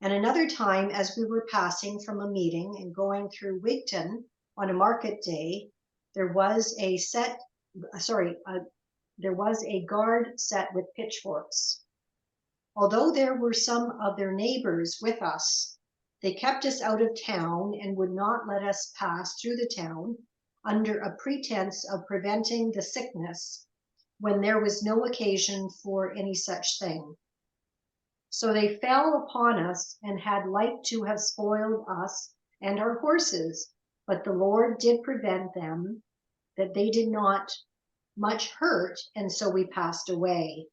And another time, as we were passing from a meeting and going through Wigton on a market day, there was a guard set with pitchforks. Although there were some of their neighbors with us, they kept us out of town and would not let us pass through the town under a pretense of preventing the sickness when there was no occasion for any such thing. So they fell upon us and had like to have spoiled us and our horses, but the Lord did prevent them, that they did not much hurt, and so we passed away.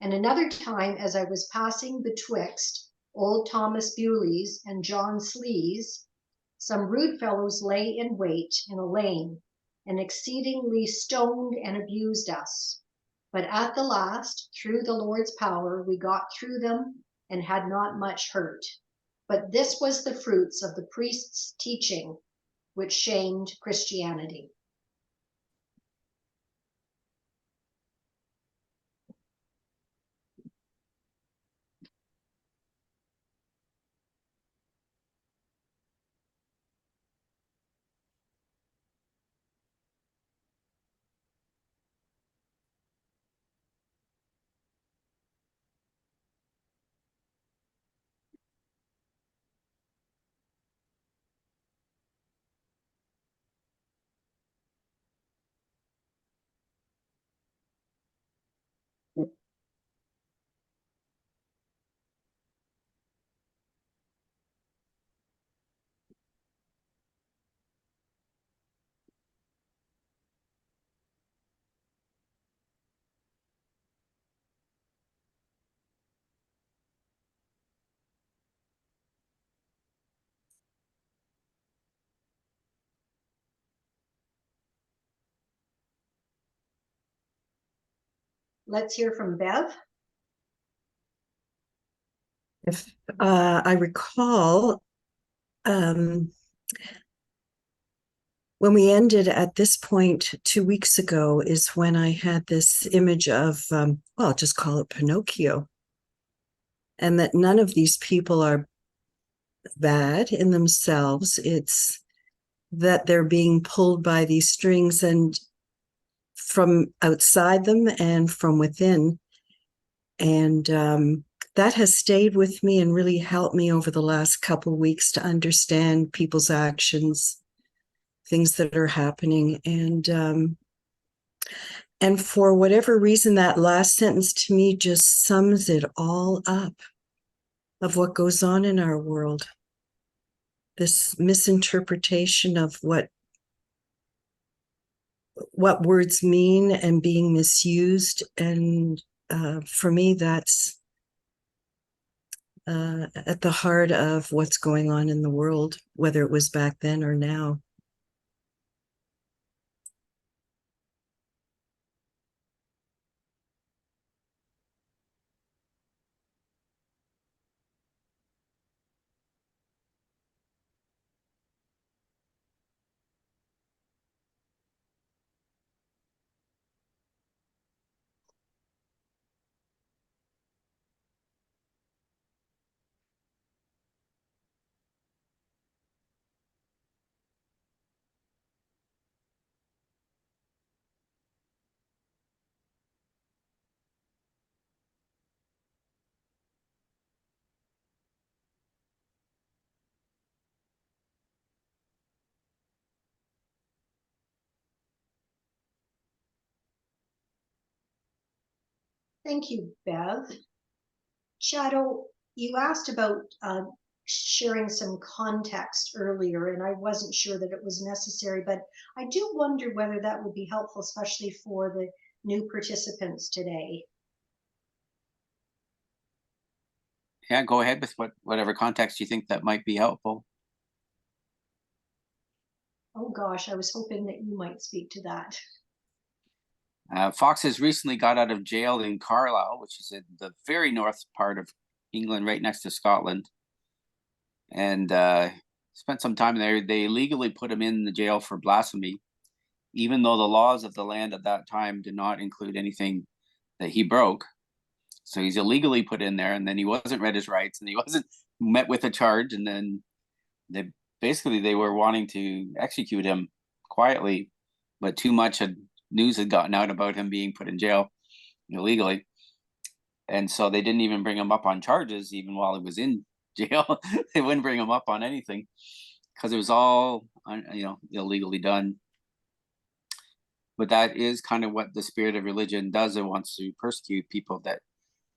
And another time, as I was passing betwixt old Thomas Bewley's and John Slee's, some rude fellows lay in wait in a lane, and exceedingly stoned and abused us. But at the last, through the Lord's power, we got through them and had not much hurt. But this was the fruits of the priest's teaching, which shamed Christianity. Let's hear from Bev. If I recall, when we ended at this point 2 weeks ago is when I had this image of, well, I'll just call it Pinocchio. And that none of these people are bad in themselves. It's that they're being pulled by these strings, and from outside them and from within. And that has stayed with me and really helped me over the last couple of weeks to understand people's actions, things that are happening. And for whatever reason, that last sentence to me just sums it all up of what goes on in our world. This misinterpretation of what words mean and being misused. And for me, that's at the heart of what's going on in the world, whether it was back then or now. Thank you, Bev. Shadow, you asked about sharing some context earlier, and I wasn't sure that it was necessary, but I do wonder whether that would be helpful, especially for the new participants today. Yeah, go ahead with whatever context you think that might be helpful. Oh gosh, I was hoping that you might speak to that. Fox has recently got out of jail in Carlisle, which is in the very north part of England, right next to Scotland. And spent some time there. They illegally put him in the jail for blasphemy, even though the laws of the land at that time did not include anything that he broke. So he's illegally put in there, and then he wasn't read his rights, and he wasn't met with a charge, and then they were wanting to execute him quietly, but too much news had gotten out about him being put in jail illegally. And so they didn't even bring him up on charges, even while he was in jail. They wouldn't bring him up on anything because it was all, illegally done. But that is kind of what the spirit of religion does. It wants to persecute people that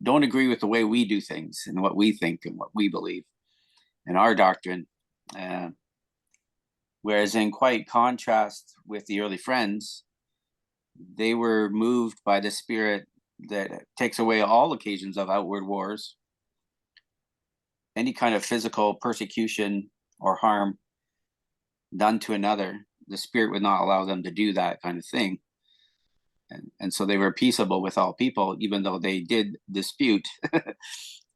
don't agree with the way we do things and what we think and what we believe in our doctrine. Whereas in quite contrast with the early friends, they were moved by the spirit that takes away all occasions of outward wars, any kind of physical persecution or harm done to another. The spirit would not allow them to do that kind of thing. And so they were peaceable with all people, even though they did dispute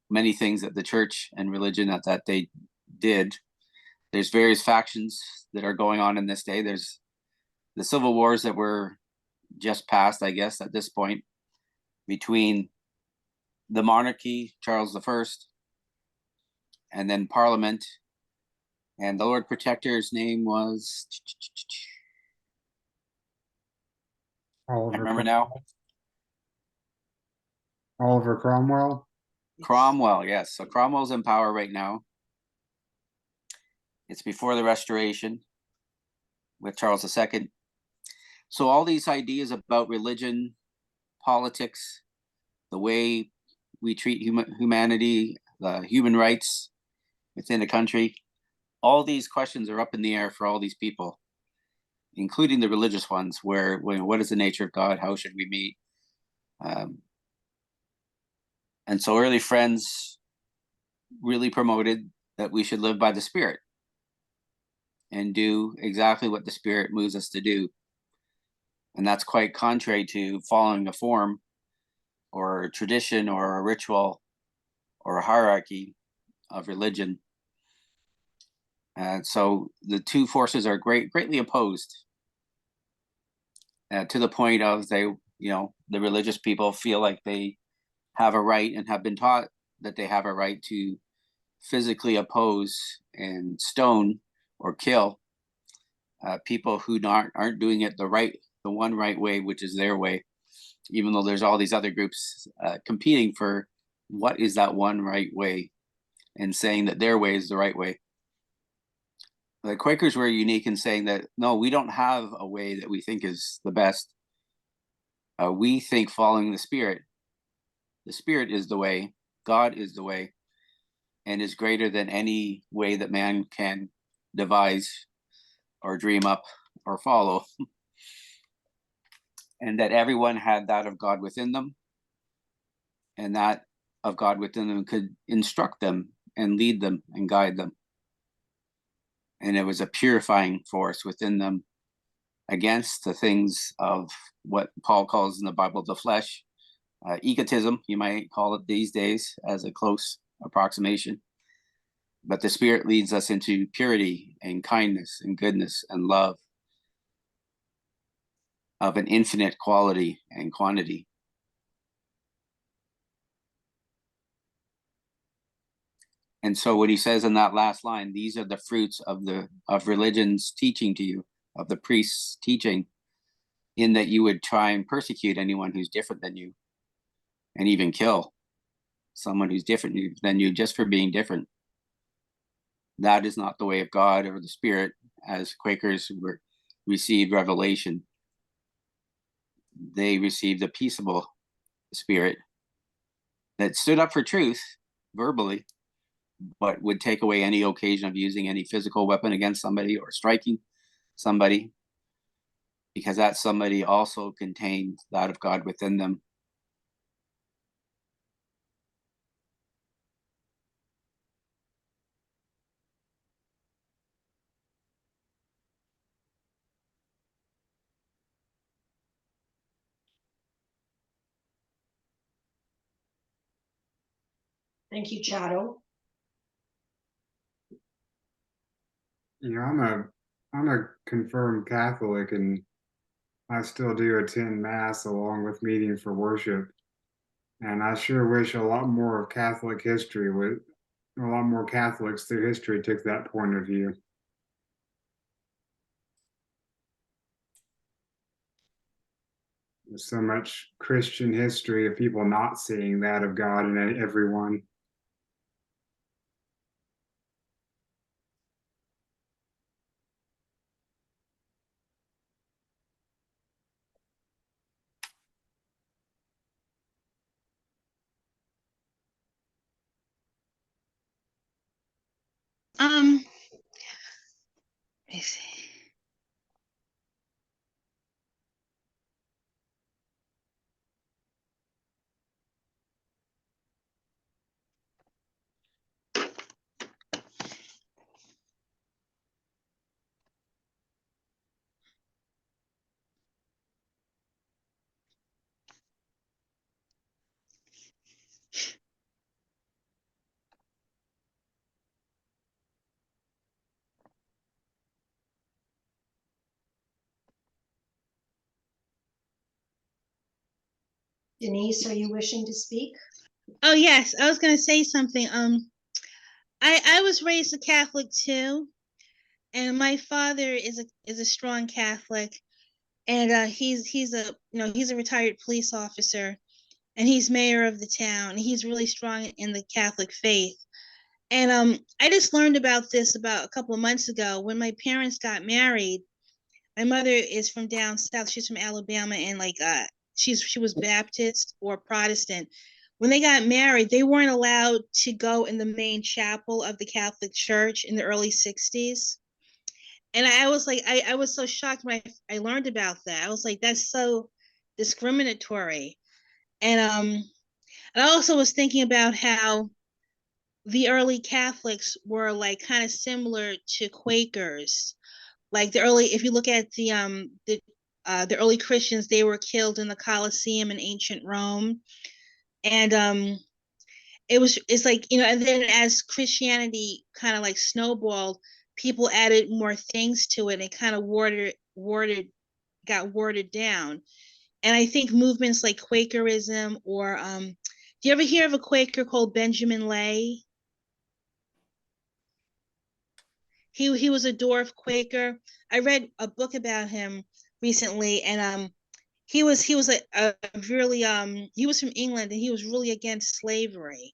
many things that the church and religion at that day did. There's various factions that are going on in this day. There's the civil wars that were just passed, I guess, at this point, between the monarchy, Charles I, and then Parliament. And the Lord Protector's name was, Oliver I remember now. Oliver Cromwell. Cromwell, yes. So Cromwell's in power right now. It's before the Restoration with Charles II. So all these ideas about religion, politics, the way we treat humanity, human rights within a country, all these questions are up in the air for all these people, including the religious ones, where what is the nature of God? How should we meet? And so early friends really promoted that we should live by the Spirit and do exactly what the Spirit moves us to do. And that's quite contrary to following a form or a tradition or a ritual or a hierarchy of religion. And so the two forces are greatly opposed, to the point of the religious people feel like they have a right and have been taught that they have a right to physically oppose and stone or kill people who aren't doing it the one right way, which is their way, even though there's all these other groups competing for what is that one right way and saying that their way is the right way. The Quakers were unique in saying that, no, we don't have a way that we think is the best. We think following the Spirit. The Spirit is the way. God is the way, and is greater than any way that man can devise or dream up or follow. And that everyone had that of God within them, and that of God within them could instruct them and lead them and guide them. And it was a purifying force within them against the things of what Paul calls in the Bible the flesh, egotism, you might call it these days as a close approximation. But the Spirit leads us into purity and kindness and goodness and love of an infinite quality and quantity. And so what he says in that last line, these are the fruits of religion's teaching to you, of the priest's teaching, in that you would try and persecute anyone who's different than you, and even kill someone who's different than you just for being different. That is not the way of God or the Spirit, as Quakers received revelation. They received a peaceable spirit that stood up for truth verbally, but would take away any occasion of using any physical weapon against somebody or striking somebody, because that somebody also contained that of God within them. Thank you, Chado. I'm a confirmed Catholic, and I still do attend Mass along with meeting for worship. And I sure wish a lot more of Catholic history would, a lot more Catholics through history took that point of view. There's so much Christian history of people not seeing that of God in everyone. Let me see. Denise, are you wishing to speak? Oh yes, I was gonna say something. I was raised a Catholic too, and my father is a strong Catholic, and he's a he's a retired police officer, and he's mayor of the town. And he's really strong in the Catholic faith. And I just learned about this about a couple of months ago when my parents got married. My mother is from down south. She's from Alabama, and like she was Baptist or Protestant. When they got married, they weren't allowed to go in the main chapel of the Catholic Church in the early 60s. And I was like, I was so shocked when I learned about that. I was like, that's so discriminatory. And I also was thinking about how the early Catholics were like kind of similar to Quakers. Like the early, if you look at the early Christians, they were killed in the Colosseum in ancient Rome. And it's like, and then as Christianity kind of like snowballed, people added more things to it and kind of got watered down. And I think movements like Quakerism or do you ever hear of a Quaker called Benjamin Lay? He was a dwarf Quaker. I read a book about him recently, and he was a really he was from England, and he was really against slavery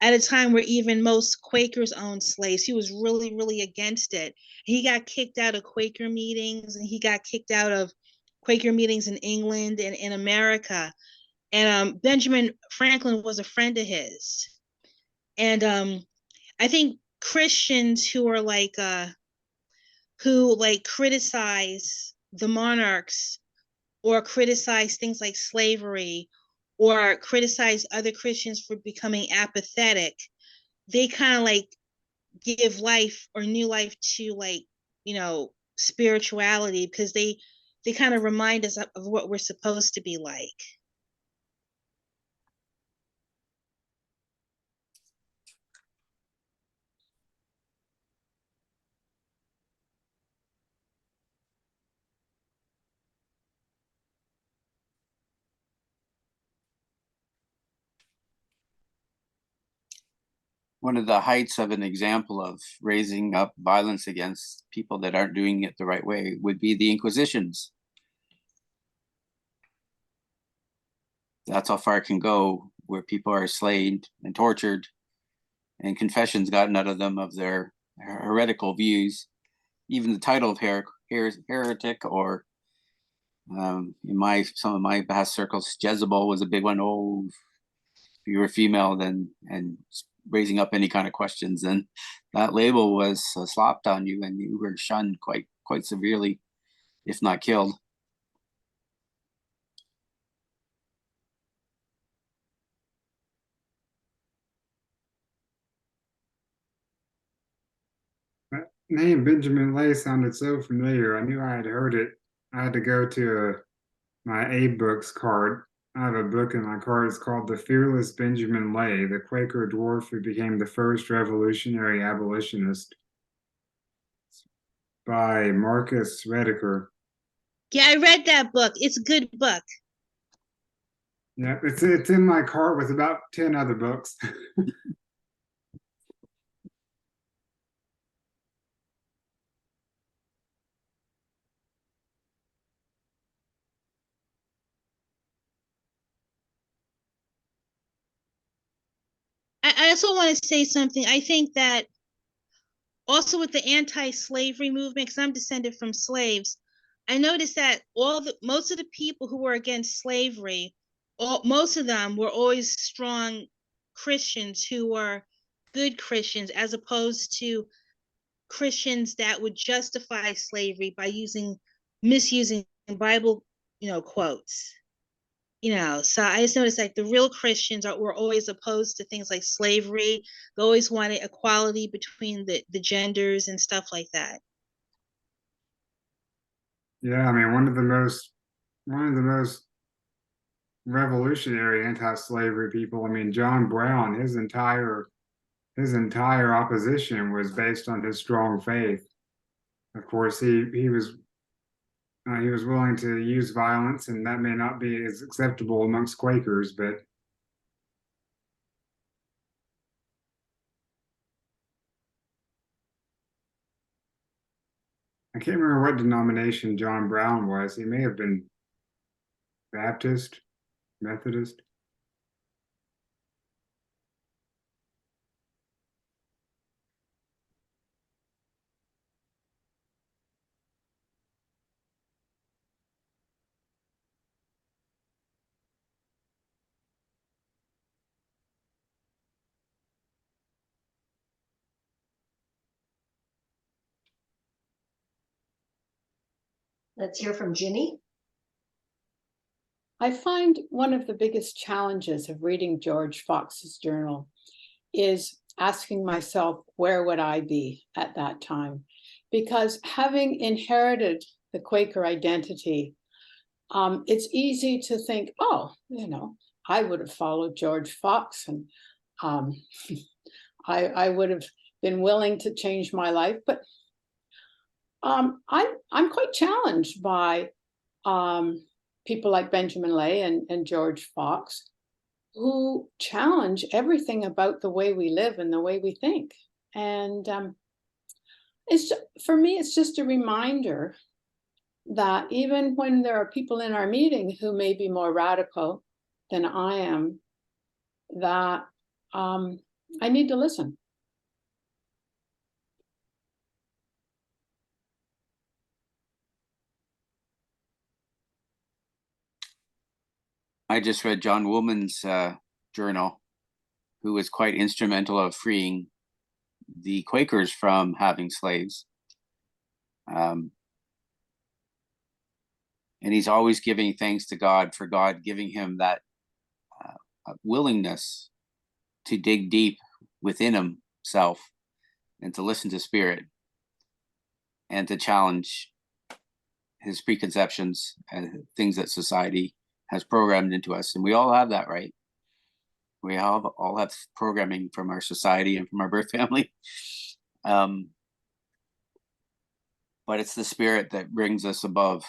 at a time where even most Quakers owned slaves. He was really against it. He got kicked out of Quaker meetings, and he got kicked out of Quaker meetings in England and in America. And Benjamin Franklin was a friend of his. And I think Christians who like criticize the monarchs or criticize things like slavery or criticize other Christians for becoming apathetic, they kind of like give life or new life to like, spirituality because they kind of remind us of what we're supposed to be like. One of the heights of an example of raising up violence against people that aren't doing it the right way would be the Inquisitions. That's how far it can go, where people are slain and tortured and confessions gotten out of them of their heretical views. Even the title of heretic, or in some of my past circles, Jezebel was a big one. Oh, if you were female, then and raising up any kind of questions, then that label was slapped on you, and you were shunned quite severely, if not killed. That name Benjamin Lay sounded so familiar. I knew I had heard it. I had to go to my A books card. I have a book in my card. It's called The Fearless Benjamin Lay, the Quaker dwarf who became the first revolutionary abolitionist, by Marcus Rediker. Yeah, I read that book. It's a good book. Yeah, it's in my cart with about 10 other books. I also want to say something. I think that also with the anti-slavery movement, because I'm descended from slaves, I noticed that most of the people who were against slavery, most of them were always strong Christians who were good Christians, as opposed to Christians that would justify slavery by misusing Bible, quotes. So I just noticed like the real Christians were always opposed to things like slavery. They always wanted equality between the genders and stuff like that. Yeah, I mean, one of the most revolutionary anti-slavery people. I mean, John Brown, his entire opposition was based on his strong faith. Of course, he was willing to use violence, and that may not be as acceptable amongst Quakers, but I can't remember what denomination John Brown was. He may have been Baptist, Methodist. Let's hear from Ginny. I find one of the biggest challenges of reading George Fox's journal is asking myself, where would I be at that time? Because having inherited the Quaker identity, it's easy to think, oh, I would have followed George Fox, and I would have been willing to change my life. But I'm quite challenged by people like Benjamin Lay and George Fox, who challenge everything about the way we live and the way we think. And for me, it's just a reminder that even when there are people in our meeting who may be more radical than I am, that I need to listen. I just read John Woolman's journal, who was quite instrumental of freeing the Quakers from having slaves. And he's always giving thanks to God for God giving him that willingness to dig deep within himself and to listen to spirit and to challenge his preconceptions and things that society has programmed into us. And we all have that, right? We all have programming from our society and from our birth family. But it's the spirit that brings us above.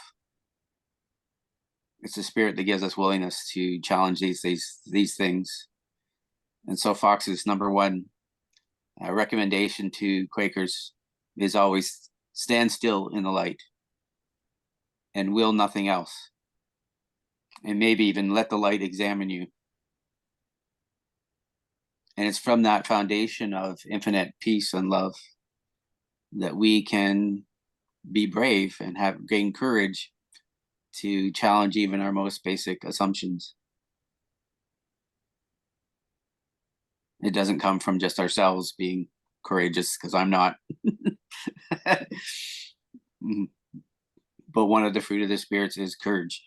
It's the spirit that gives us willingness to challenge these things. And so Fox's number one recommendation to Quakers is always stand still in the light and will nothing else. And maybe even let the light examine you. And it's from that foundation of infinite peace and love that we can be brave and gain courage to challenge even our most basic assumptions. It doesn't come from just ourselves being courageous, because I'm not. But one of the fruit of the spirits is courage.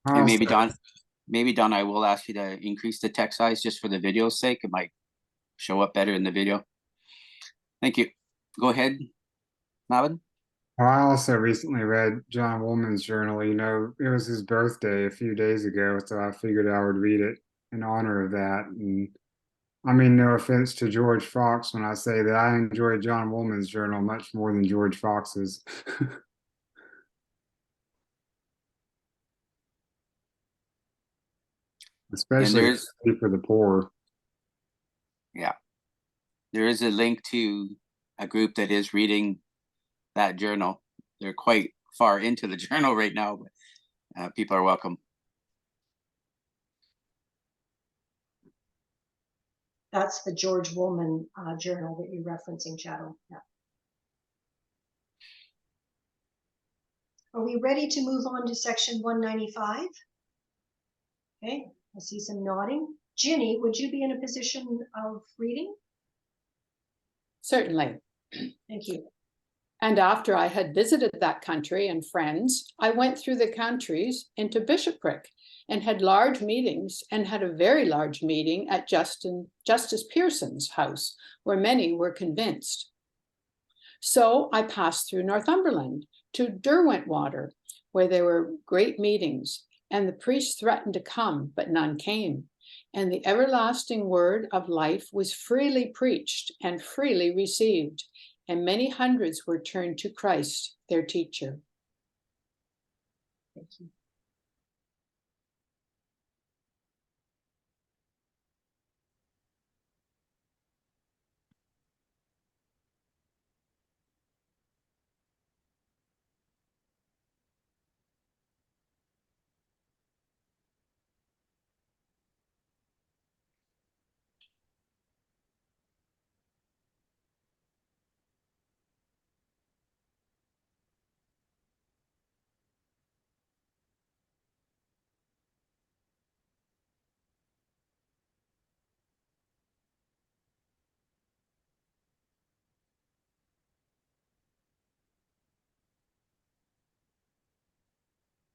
And maybe Don, I will ask you to increase the text size just for the video's sake. It might show up better in the video. Thank you. Go ahead, Marvin. I also recently read John Woolman's journal. It was his birthday a few days ago, so I figured I would read it in honor of that. And I mean, no offense to George Fox when I say that I enjoy John Woolman's journal much more than George Fox's. And Especially there's, for the poor. yeah, there is a link to a group that is reading that journal. They're quite far into the journal right now, but people are welcome. That's the George Woolman journal that you're referencing, Shadow. Yeah. Are we ready to move on to section 195? Okay, I see some nodding. Ginny, would you be in a position of reading? Certainly. Thank you. And after I had visited that country and friends, I went through the countries into Bishopric and had large meetings, and had a very large meeting at Justice Pearson's house, where many were convinced. So I passed through Northumberland to Derwentwater, where there were great meetings, and the priests threatened to come, but none came. And the everlasting word of life was freely preached and freely received, and many hundreds were turned to Christ, their teacher. Thank you.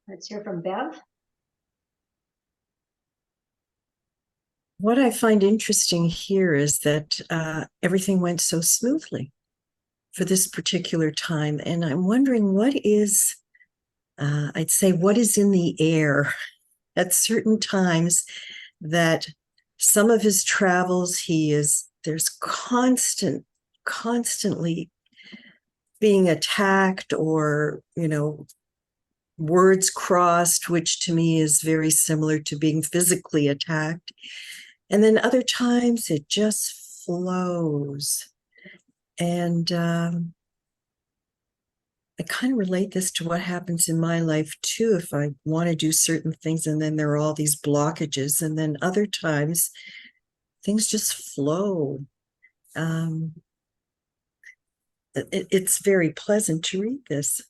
Let's hear from Bev. What I find interesting here is that everything went so smoothly for this particular time. And I'm wondering what is, I'd say, what is in the air at certain times that some of his travels, there's constantly being attacked, or, words crossed, which to me is very similar to being physically attacked. And then other times it just flows. And I kind of relate this to what happens in my life too, if I want to do certain things and then there are all these blockages. And then other times things just flow. It's very pleasant to read this.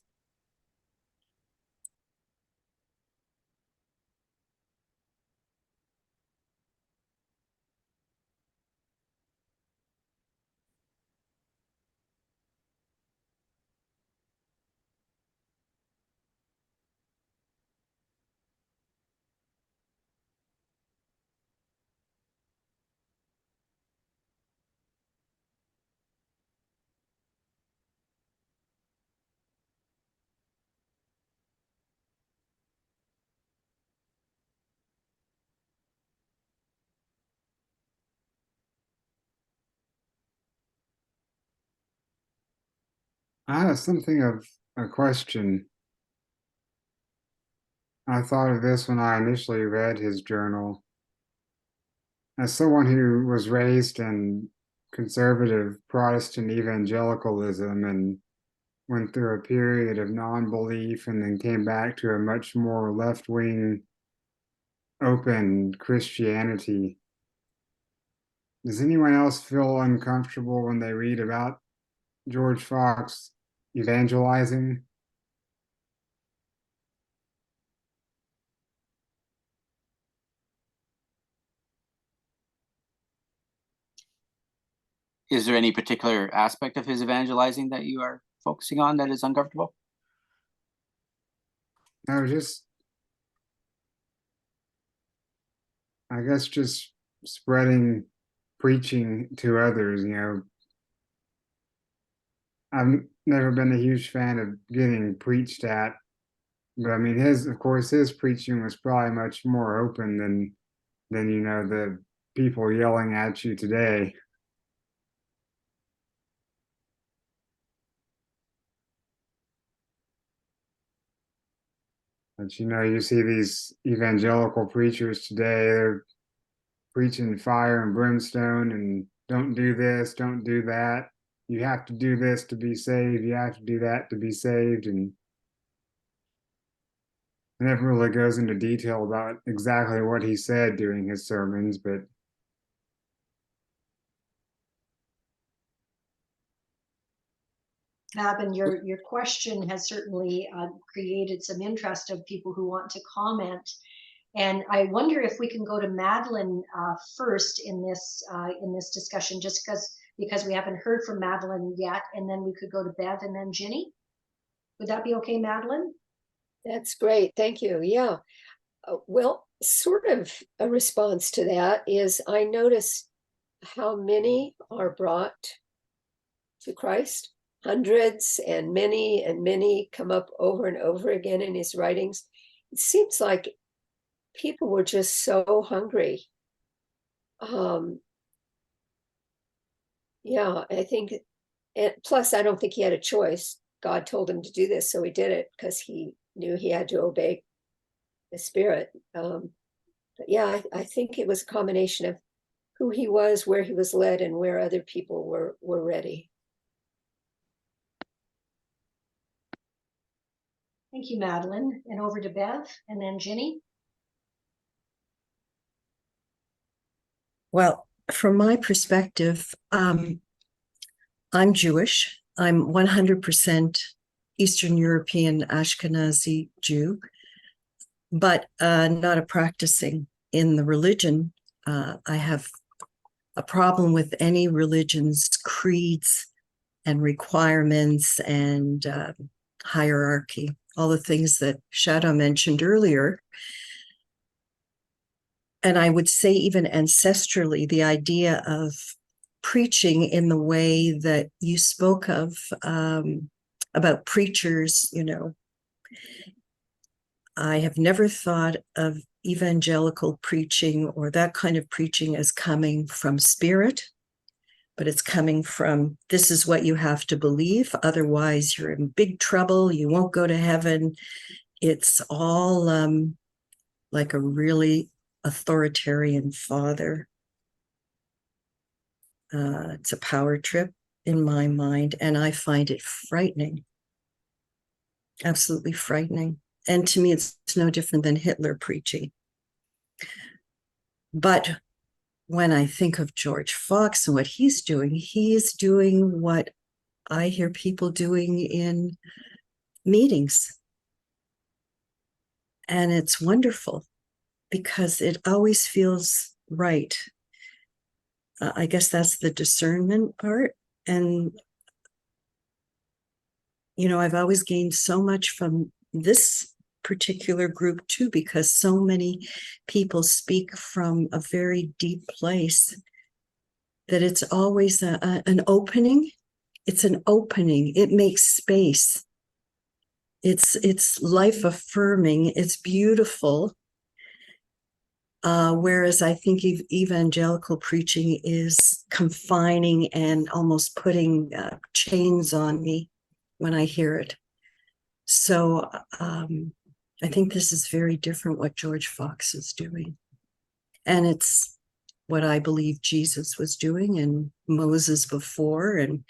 I have something of a question. I thought of this when I initially read his journal. As someone who was raised in conservative Protestant evangelicalism and went through a period of non-belief and then came back to a much more left-wing, open Christianity, does anyone else feel uncomfortable when they read about George Fox evangelizing? Is there any particular aspect of his evangelizing that you are focusing on that is uncomfortable? No, I guess just spreading, preaching to others, I've never been a huge fan of getting preached at, but I mean, of course, his preaching was probably much more open than the people yelling at you today. But you see these evangelical preachers today, they're preaching fire and brimstone and don't do this, don't do that. You have to do this to be saved. You have to do that to be saved. And it never really goes into detail about exactly what he said during his sermons, but Mabin, your question has certainly created some interest of people who want to comment. And I wonder if we can go to Madeline first in this discussion, just because we haven't heard from Madeline yet, and then we could go to Bev and then Ginny. Would that be okay, Madeline? That's great. Thank you. Yeah. Well, sort of a response to that is I notice how many are brought to Christ. Hundreds and many come up over and over again in his writings. It seems like people were just so hungry. Yeah, I think, and plus, I don't think he had a choice. God told him to do this, so he did it because he knew he had to obey the Spirit. But yeah, I think it was a combination of who he was, where he was led, and where other people were ready. Thank you, Madeline. And over to Bev and then Ginny. Well, from my perspective, I'm Jewish. I'm 100% Eastern European Ashkenazi Jew, but not a practicing in the religion. I have a problem with any religion's creeds and requirements and hierarchy, all the things that Shadow mentioned earlier. And I would say even ancestrally, the idea of preaching in the way that you spoke of about preachers, I have never thought of evangelical preaching or that kind of preaching as coming from spirit, but it's coming from, this is what you have to believe, otherwise you're in big trouble, you won't go to heaven. It's all like a really authoritarian father. It's a power trip in my mind, and I find it frightening, absolutely frightening. And to me, it's no different than Hitler preaching. But when I think of George Fox and what he's doing what I hear people doing in meetings. And it's wonderful because it always feels right. I guess that's the discernment part. And, I've always gained so much from this particular group too, because so many people speak from a very deep place that it's always an opening. It's an opening. It makes space. It's life affirming. It's beautiful. Whereas I think evangelical preaching is confining and almost putting chains on me when I hear it. So I think this is very different what George Fox is doing. And it's what I believe Jesus was doing and Moses before and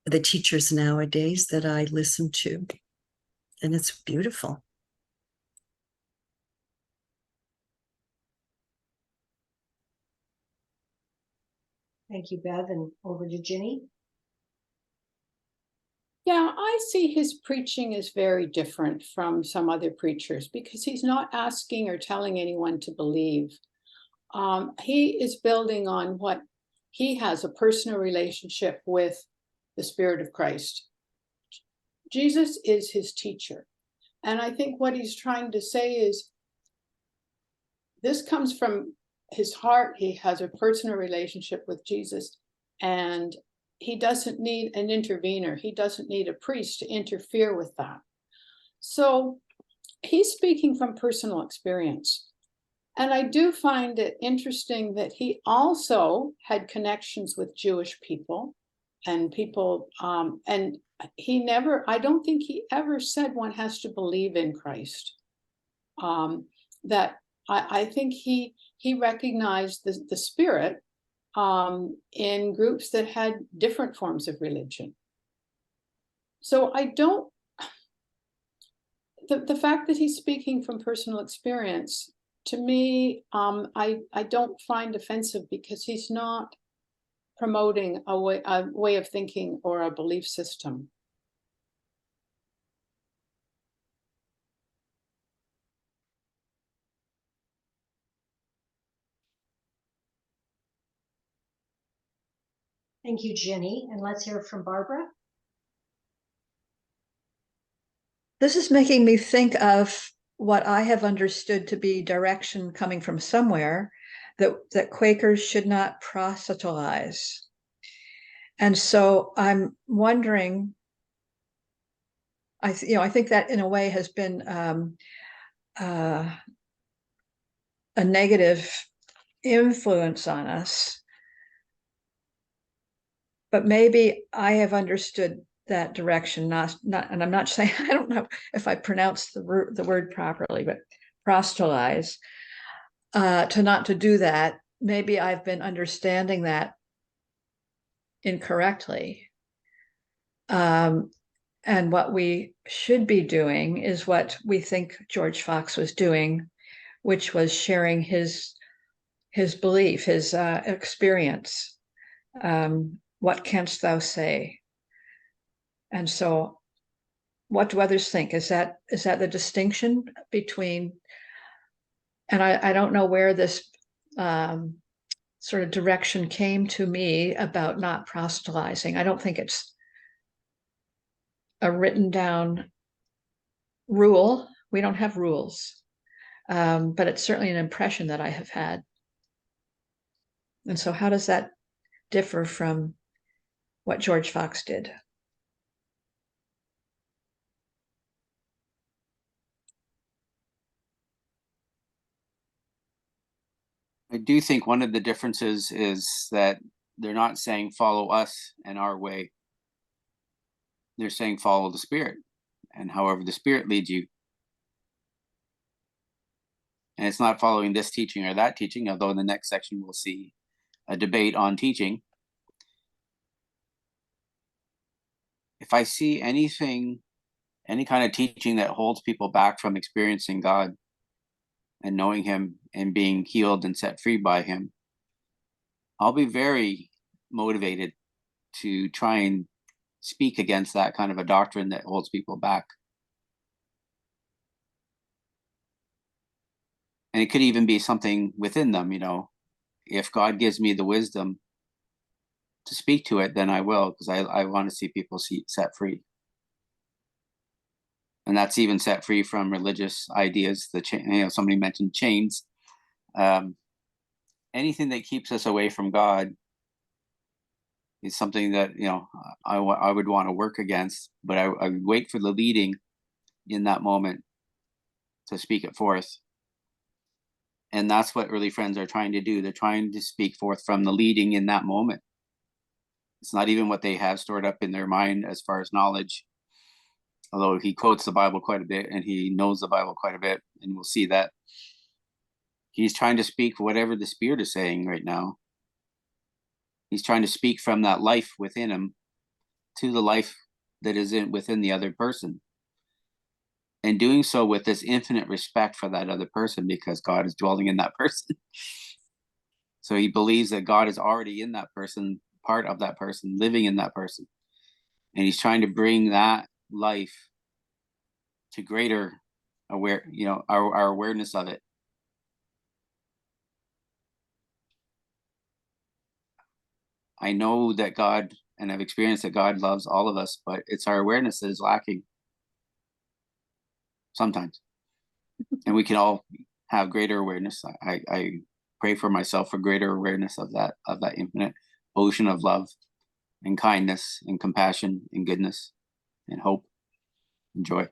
the teachers nowadays that I listen to. And it's beautiful. Thank you, Bev, and over to Ginny. Yeah, I see his preaching is very different from some other preachers because he's not asking or telling anyone to believe. He is building on what he has, a personal relationship with the Spirit of Christ. Jesus is his teacher. And I think what he's trying to say is this comes from his heart. He has a personal relationship with Jesus, and he doesn't need an intervener. He doesn't need a priest to interfere with that. So he's speaking from personal experience. And I do find it interesting that he also had connections with Jewish people and people, and he never, I don't think he ever said one has to believe in Christ. That I think he recognized the spirit in groups that had different forms of religion. So I don't, the fact that he's speaking from personal experience, to me, I don't find offensive, because he's not promoting a way of thinking or a belief system. Thank you, Jenny. And let's hear from Barbara. This is making me think of what I have understood to be direction coming from somewhere, that Quakers should not proselytize. And so I'm wondering, I think that in a way has been a negative influence on us. But maybe I have understood that direction, not, and I'm not saying, I don't know if I pronounced the word properly, but proselytize, to not to do that. Maybe I've been understanding that incorrectly. And what we should be doing is what we think George Fox was doing, which was sharing his belief, his experience. What canst thou say? And so, what do others think? Is that the distinction between? And I don't know where this sort of direction came to me about not proselytizing. I don't think it's a written down rule. We don't have rules, but it's certainly an impression that I have had. And so, how does that differ from what George Fox did? I do think one of the differences is that they're not saying follow us and our way. They're saying follow the Spirit, and however the Spirit leads you. And it's not following this teaching or that teaching, although in the next section we'll see a debate on teaching. If I see anything, any kind of teaching that holds people back from experiencing God and knowing him and being healed and set free by him, I'll be very motivated to try and speak against that kind of a doctrine that holds people back. And it could even be something within them, if God gives me the wisdom to speak to it, then I will, because I want to see people set free. And that's even set free from religious ideas. Somebody mentioned chains. Anything that keeps us away from God is something that I would want to work against. But I would wait for the leading in that moment to speak it forth. And that's what early friends are trying to do. They're trying to speak forth from the leading in that moment. It's not even what they have stored up in their mind as far as knowledge. Although he quotes the Bible quite a bit and he knows the Bible quite a bit, and we'll see that. He's trying to speak whatever the Spirit is saying right now. He's trying to speak from that life within him to the life that is within the other person. And doing so with this infinite respect for that other person, because God is dwelling in that person. So he believes that God is already in that person, part of that person, living in that person. And he's trying to bring that life to greater our awareness of it. I know that God, and I've experienced that God loves all of us, but it's our awareness that is lacking sometimes. And we can all have greater awareness. I pray for myself for greater awareness of that infinite ocean of love and kindness and compassion and goodness and hope and joy.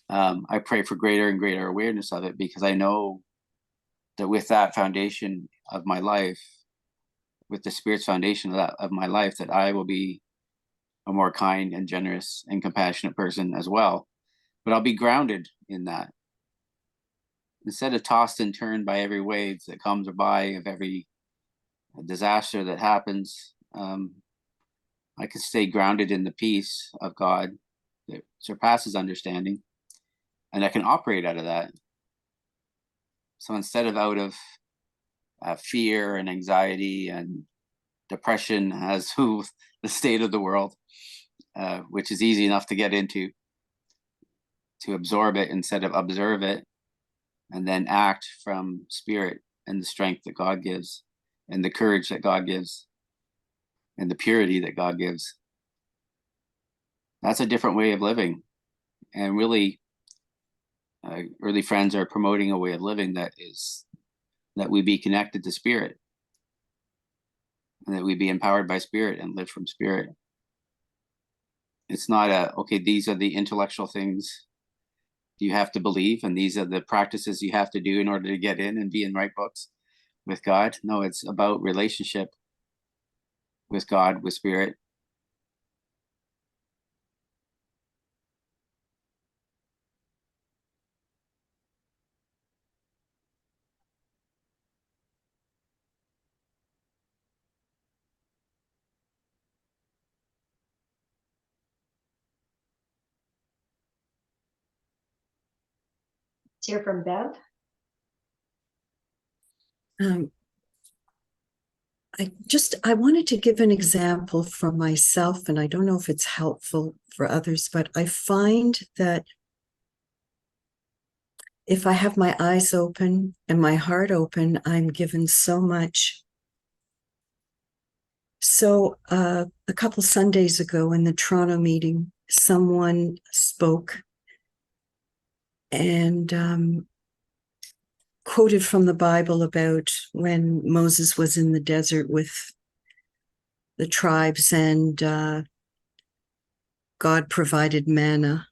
I pray for greater and greater awareness of it, because I know that with that foundation of my life, with the Spirit's foundation of my life, that I will be a more kind and generous and compassionate person as well. But I'll be grounded in that. Instead of tossed and turned by every wave that comes by, of every disaster that happens, I can stay grounded in the peace of God that surpasses understanding, and I can operate out of that. So instead of out of fear and anxiety and depression as who the state of the world, which is easy enough to get into, to absorb it instead of observe it, and then act from Spirit and the strength that God gives, and the courage that God gives, and the purity that God gives. That's a different way of living. And really, early friends are promoting a way of living that we be connected to Spirit, and that we be empowered by Spirit and live from Spirit. It's not okay, these are the intellectual things you have to believe, and these are the practices you have to do in order to get in and be in right books with God. No, it's about relationship with God, with Spirit. Let's hear from Bev. I wanted to give an example from myself, and I don't know if it's helpful for others, but I find that if I have my eyes open and my heart open, I'm given so much. So a couple Sundays ago in the Toronto meeting, someone spoke and quoted from the Bible about when Moses was in the desert with the tribes, and God provided manna.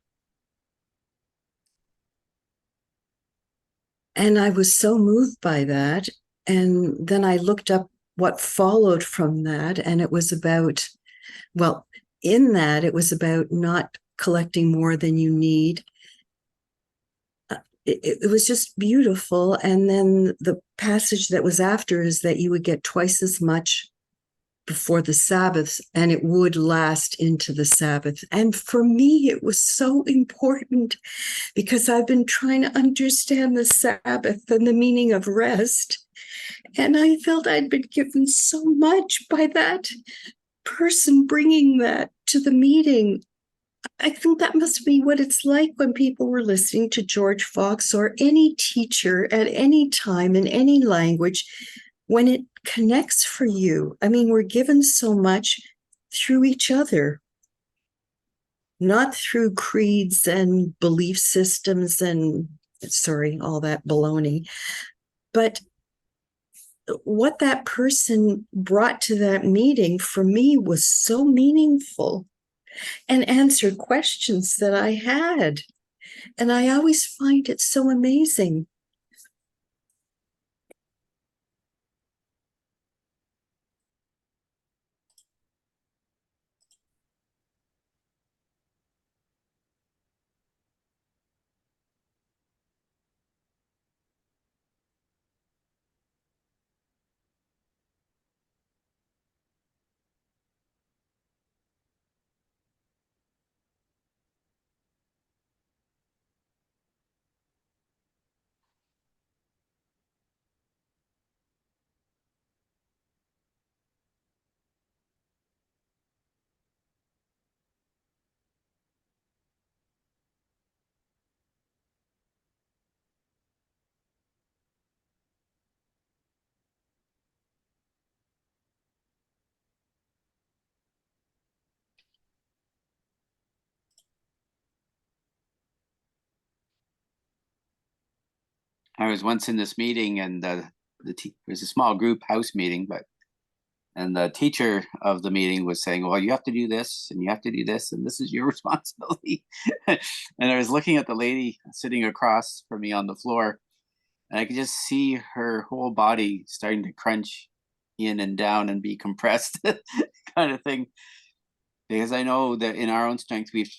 And I was so moved by that. And then I looked up what followed from that, and it was about, well, in that, it was about not collecting more than you need. It was just beautiful. And then the passage that was after is that you would get twice as much before the Sabbath, and it would last into the Sabbath. And for me, it was so important because I've been trying to understand the Sabbath and the meaning of rest. And I felt I'd been given so much by that person bringing that to the meeting. I think that must be what it's like when people were listening to George Fox or any teacher at any time in any language, when it connects for you. I mean, we're given so much through each other, not through creeds and belief systems and, sorry, all that baloney. But what that person brought to that meeting for me was so meaningful and answered questions that I had. And I always find it so amazing. I was once in this meeting, and it was a small group house meeting, and the teacher of the meeting was saying, well, you have to do this, and you have to do this, and this is your responsibility. And I was looking at the lady sitting across from me on the floor, And I could just see her whole body starting to crunch in and down and be compressed kind of thing. Because I know that in our own strength, we've,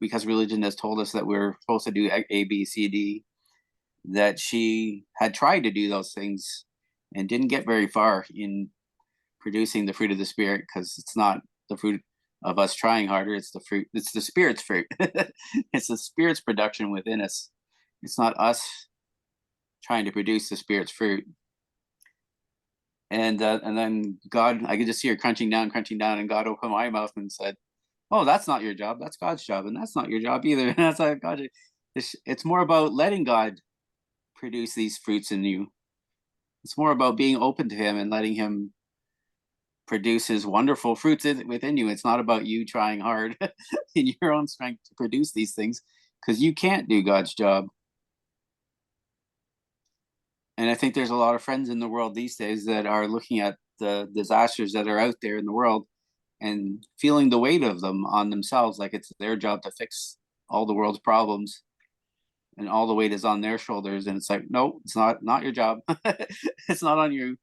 because religion has told us that we're supposed to do A, B, C, D, that she had tried to do those things and didn't get very far in producing the fruit of the Spirit, because it's not the fruit of us trying harder, it's the Spirit's fruit. It's the Spirit's production within us. It's not us trying to produce the Spirit's fruit. And then God, I could just see her crunching down, and God opened my mouth and said, "Oh, that's not your job. That's God's job, and that's not your job either." And that's like, God, it's more about letting God produce these fruits in you. It's more about being open to Him and letting Him produce His wonderful fruits within you. It's not about you trying hard in your own strength to produce these things, because you can't do God's job. And I think there's a lot of friends in the world these days that are looking at the disasters that are out there in the world and feeling the weight of them on themselves, like it's their job to fix all the world's problems and all the weight is on their shoulders. And it's like, no, it's not your job. It's not on you.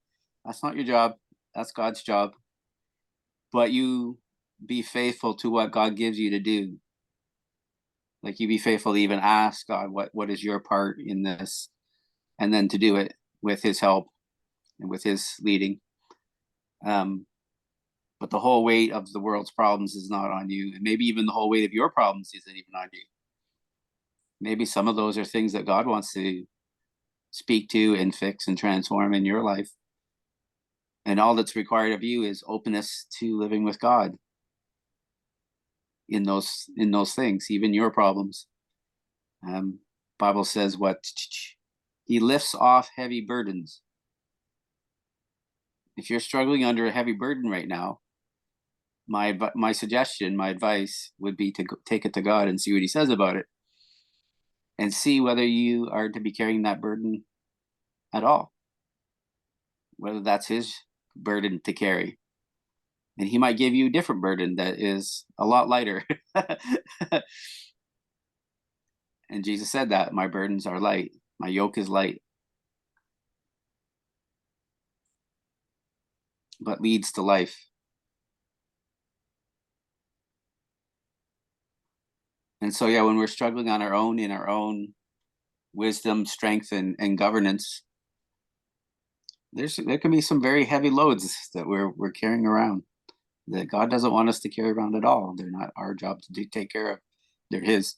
That's not your job. That's God's job. But you be faithful to what God gives you to do. Like, you be faithful to even ask God, what is your part in this? And then to do it with His help and with His leading. But the whole weight of the world's problems is not on you. And maybe even the whole weight of your problems isn't even on you. Maybe some of those are things that God wants to speak to and fix and transform in your life. And all that's required of you is openness to living with God in those things, even your problems. Bible says He lifts off heavy burdens. If you're struggling under a heavy burden right now, my suggestion, my advice would be to take it to God and see what He says about it, and see whether you are to be carrying that burden at all, whether that's His burden to carry. And He might give you a different burden that is a lot lighter. And Jesus said that my burdens are light, my yoke is light, but leads to life. And so, yeah, when we're struggling on our own, in our own wisdom, strength, and governance, there can be some very heavy loads that we're carrying around that God doesn't want us to carry around at all. They're not our job to take care of. They're His.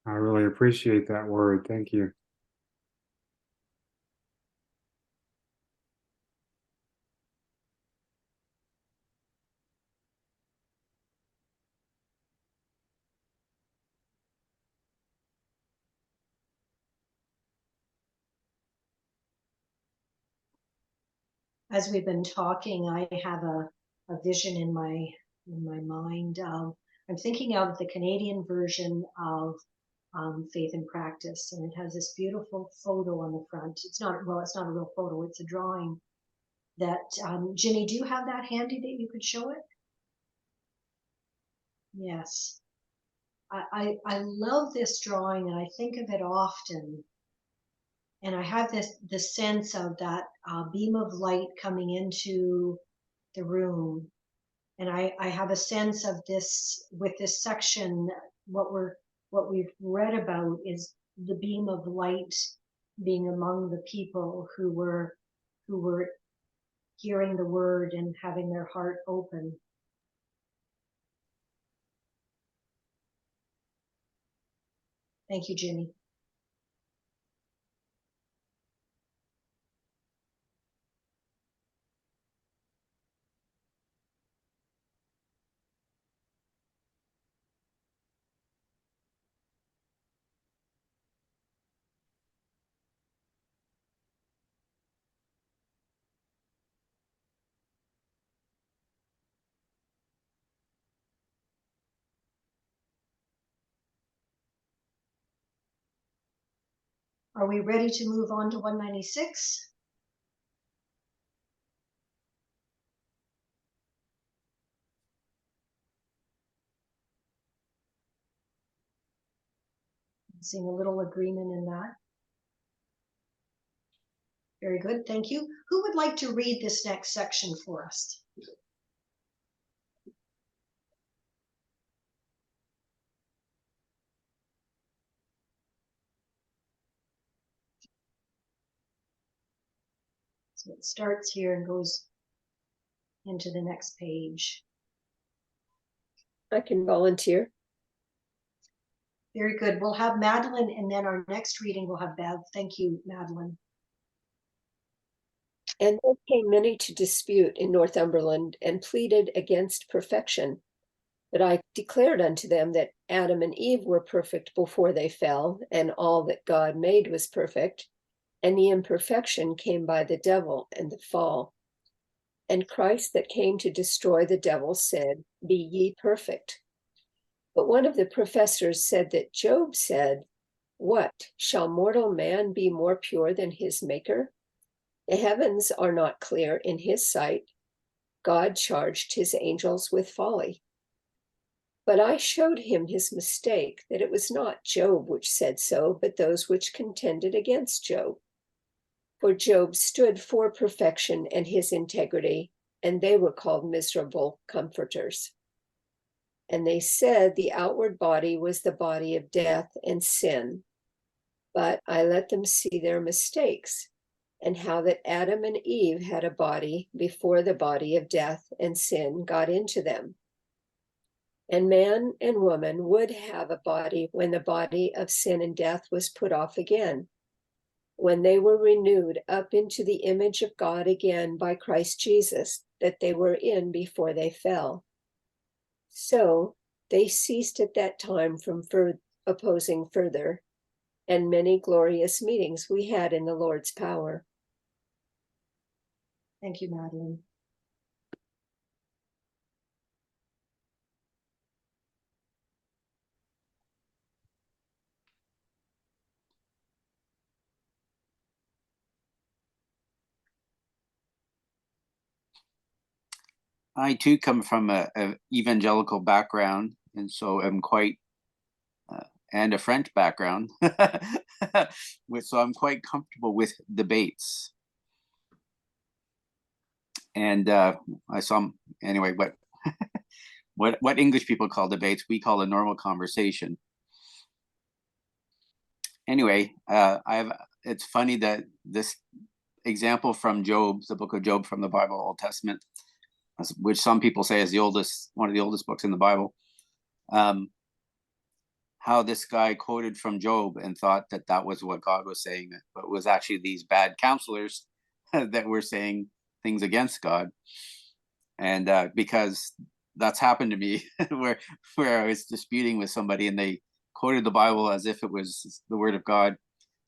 I really appreciate that word. Thank you. As we've been talking, I have a vision in my mind. I'm thinking of the Canadian version of Faith and Practice, and it has this beautiful photo on the front. It's not a real photo; it's a drawing. That Ginny, do you have that handy that you could show it? Yes. I love this drawing, and I think of it often. And I have the sense of that beam of light coming into the room, and I have a sense of this with this section. What we've read about is the beam of light being among the people who were hearing the word and having their heart open. Thank you, Ginny. Are we ready to move on to 196? Seeing a little agreement in that. Very good, thank you. Who would like to read this next section for us? So it starts here and goes into the next page. I can volunteer. Very good. We'll have Madeline, and then our next reading we'll have Bev. Thank you, Madeline. And there came many to dispute in Northumberland and pleaded against perfection. But I declared unto them that Adam and Eve were perfect before they fell, and all that God made was perfect, and the imperfection came by the devil and the fall. And Christ that came to destroy the devil said, Be ye perfect. But one of the professors said that Job said, What, shall mortal man be more pure than his maker? The heavens are not clear in his sight. God charged his angels with folly. But I showed him his mistake, that it was not Job which said so, but those which contended against Job. For Job stood for perfection and his integrity, and they were called miserable comforters. And they said the outward body was the body of death and sin. But I let them see their mistakes, and how that Adam and Eve had a body before the body of death and sin got into them. And man and woman would have a body when the body of sin and death was put off again, when they were renewed up into the image of God again by Christ Jesus, that they were in before they fell. So they ceased at that time from opposing further, and many glorious meetings we had in the Lord's power. Thank you, Madeline. I too come from a evangelical background, and so I'm quite and a French background, so I'm quite comfortable with debates. And I saw anyway what English people call debates, we call a normal conversation. Anyway, it's funny that this example from Job, the book of Job from the Bible, Old Testament, which some people say is one of the oldest books in the Bible, how this guy quoted from Job and thought that that was what God was saying, but it was actually these bad counselors that were saying things against God. And because that's happened to me, where I was disputing with somebody and they quoted the Bible as if it was the word of God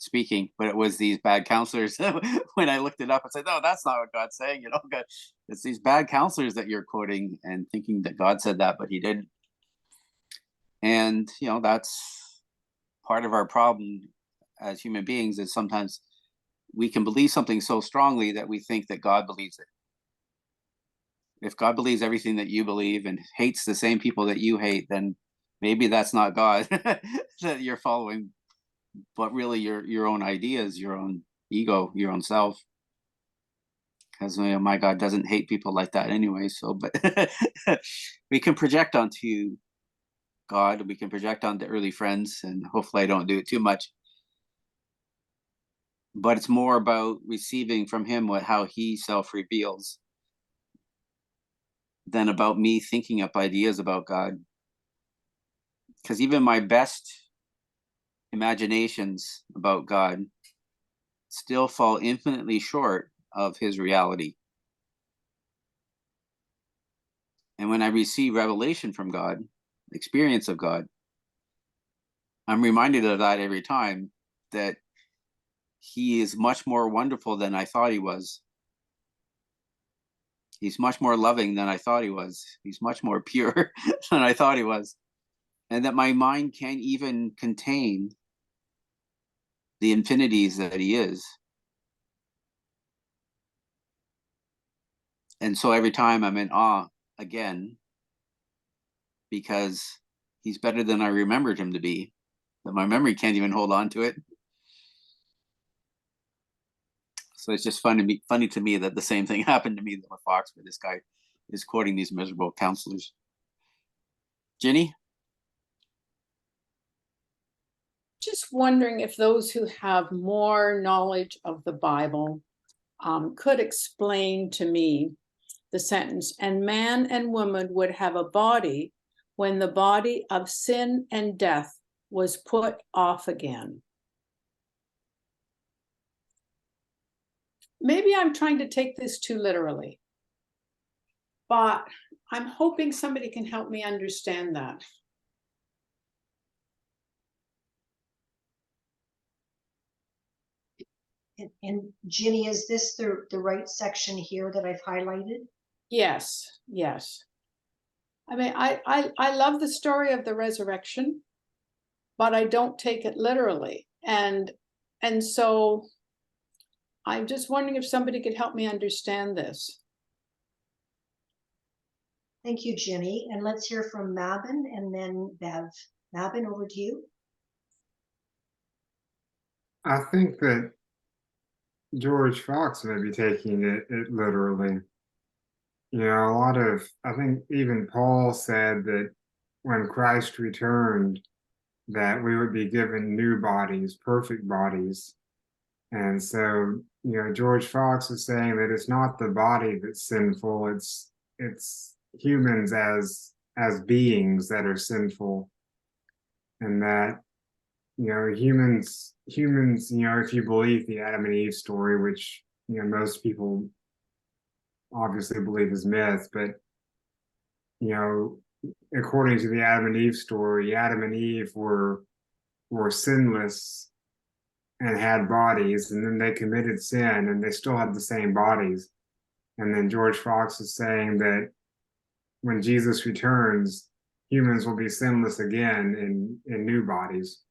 speaking, but it was these bad counselors. When I looked it up, I said, no, that's not what God's saying. God, it's these bad counselors that you're quoting and thinking that God said that, but he didn't. And that's part of our problem as human beings, is sometimes we can believe something so strongly that we think that God believes it. If God believes everything that you believe and hates the same people that you hate, then maybe that's not God that you're following, but really your own ideas, your own ego, your own self. Because my God doesn't hate people like that anyway. So, but we can project onto God, we can project onto early friends, and hopefully I don't do it too much. But it's more about receiving from him how he self-reveals than about me thinking up ideas about God. Because even my best imaginations about God still fall infinitely short of his reality. And when I receive revelation from God, experience of God, I'm reminded of that every time, that he is much more wonderful than I thought he was. He's much more loving than I thought he was. He's much more pure than I thought he was. And that my mind can't even contain the infinities that he is. And so every time I'm in awe again, because he's better than I remembered him to be, but my memory can't even hold on to it. So it's just funny to me that the same thing happened to me with Fox, where this guy is quoting these miserable counselors. Ginny? Just wondering if those who have more knowledge of the Bible could explain to me the sentence, and man and woman would have a body when the body of sin and death was put off again. Maybe I'm trying to take this too literally, but I'm hoping somebody can help me understand that. And Ginny, is this the right section here that I've highlighted? Yes, yes. I mean, I love the story of the resurrection, but I don't take it literally. And so I'm just wondering if somebody could help me understand this. Thank you, Ginny. And let's hear from Mabin and then Bev. Mabin, over to you. I think that George Fox may be taking it literally. You know, I think even Paul said that when Christ returned, that we would be given new bodies, perfect bodies. And so, you know, George Fox is saying that it's not the body that's sinful, it's humans as beings that are sinful. And that, you know, humans, you know, if you believe the Adam and Eve story, which, you know, most people obviously believe is myth, but, you know, according to the Adam and Eve story, Adam and Eve were sinless and had bodies, and then they committed sin and they still had the same bodies. And then George Fox is saying that when Jesus returns, humans will be sinless again in new bodies.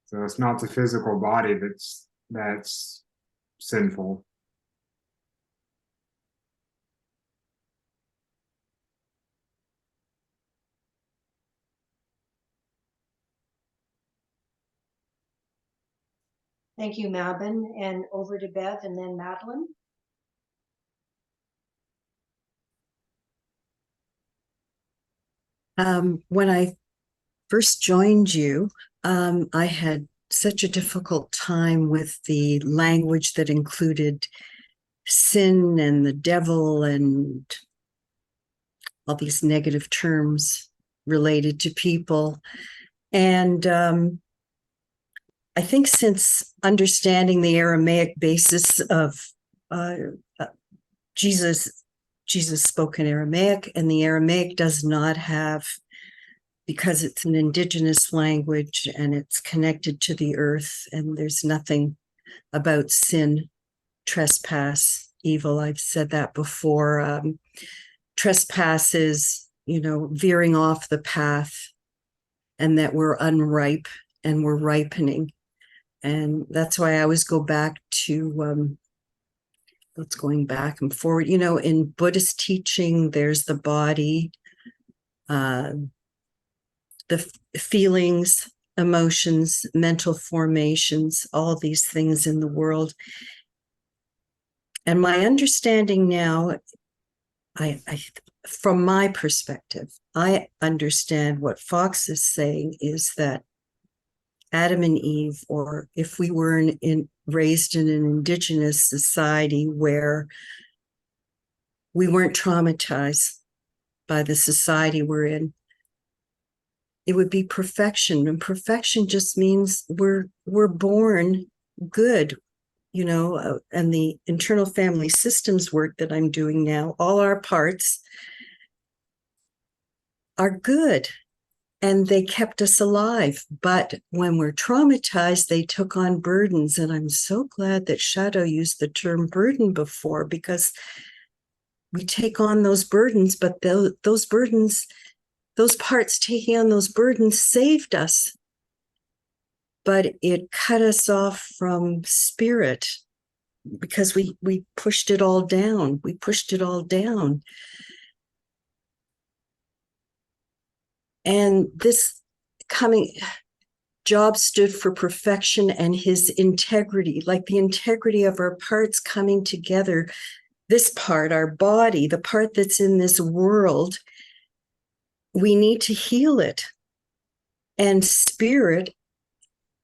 So it's not the physical body that's sinful. Thank you, Mabin. And over to Bev and then Madeline. When I first joined you, I had such a difficult time with the language that included sin and the devil and all these negative terms related to people. And I think since understanding the Aramaic basis of Jesus spoke in Aramaic, and the Aramaic does not have, because it's an indigenous language and it's connected to the earth, and there's nothing about sin, trespass, evil. I've said that before. Trespass is, you know, veering off the path, and that we're unripe and we're ripening. And that's why I always go back to what's going back and forward. You know, in Buddhist teaching, there's the body, the feelings, emotions, mental formations, all these things in the world. And my understanding now, I from my perspective, I understand what Fox is saying is that Adam and Eve, or if we were raised in an indigenous society where we weren't traumatized by the society we're in, it would be perfection. And perfection just means we're born good, you know, and the internal family systems work that I'm doing now, all our parts are good. And they kept us alive. But when we're traumatized, they took on burdens. And I'm so glad that Shadow used the term burden before, because we take on those burdens, but those burdens, those parts taking on those burdens saved us. but it cut us off from spirit because we pushed it all down. We pushed it all down. And this coming job stood for perfection and his integrity, like the integrity of our parts coming together. This part, our body, the part that's in this world, we need to heal it. And spirit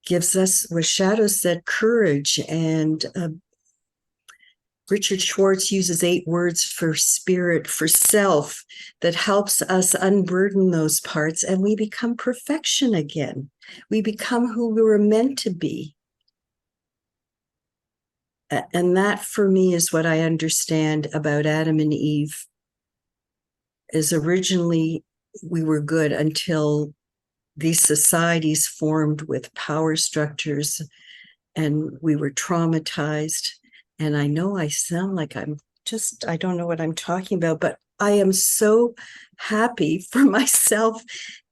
gives us, what Shadow said, courage. And Richard Schwartz uses 8 words for spirit, for self, that helps us unburden those parts, and we become perfection again. We become who we were meant to be. And that, for me, is what I understand about Adam and Eve. Is originally we were good until these societies formed with power structures, and we were traumatized. And I know I sound like I don't know what I'm talking about, but I am so happy for myself